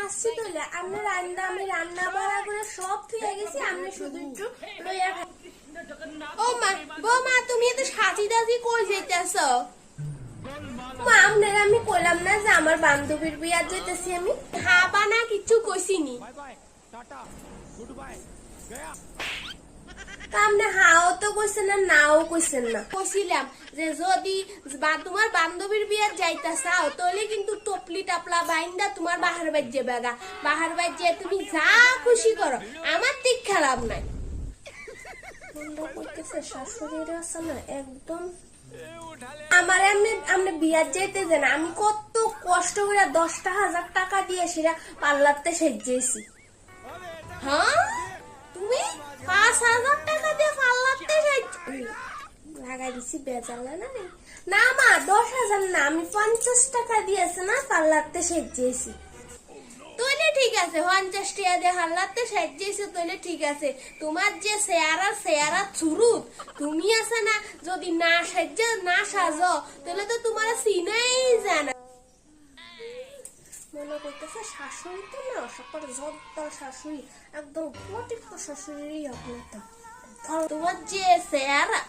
আসছি তাহলে আমরা রান্না আমি রান্না বাড়া করে সব থুয়ে গেছি আমরা শুধু একটু লইয়া খাই। ও মা বৌমা তুমি এত সাজি দাজি কই যাইতেছো? মা আপনার আমি কইলাম না যে আমার বান্ধবীর বিয়ার যেতেছি আমি। হ্যাঁ বা না কিছু কইছিনি। আপনি হাও তো কইছেন না নাও কইছেন না। কইছিলাম যে যদি তোমার বান্ধবীর বিয়ার যাইতা চাও তাহলে কিন্তু টপলি টাপলা বাইন্দা তোমার বাহার বাড়ি যাবে গা। বাহার বাড়ি যে তুমি যা খুশি করো আমার ঠিক খারাপ নাই। শাশুড়ির আছে না একদম আমার এমনি বিয়ার যাইতে দেন আমি কত কষ্ট করে 10,000 টাকা দিয়ে সেটা পার্লারতে সেজেছি। হ্যাঁ তুমি 5,000 টাকা দিয়ে পার্লারতে লাগাই দিছি বেজালা না না মা 10,000 না আমি 50 টাকা দিয়েছে না পার্লারতে সেজেছি। তাহলে ঠিক আছে 50 টাকা দিয়ে পার্লারতে সেজেছি তাহলে ঠিক আছে। তোমার যে চেহারা চুরুত তুমি আছে না যদি না সেজে না সাজো তাহলে তো তোমার চিনাই জানা। মনে করতেছে শাশুড়ি তো না সকল জব্দার শাশুড়ি একদম পটিক শাশুড়ি আপনার তো তোমার যে চেহারা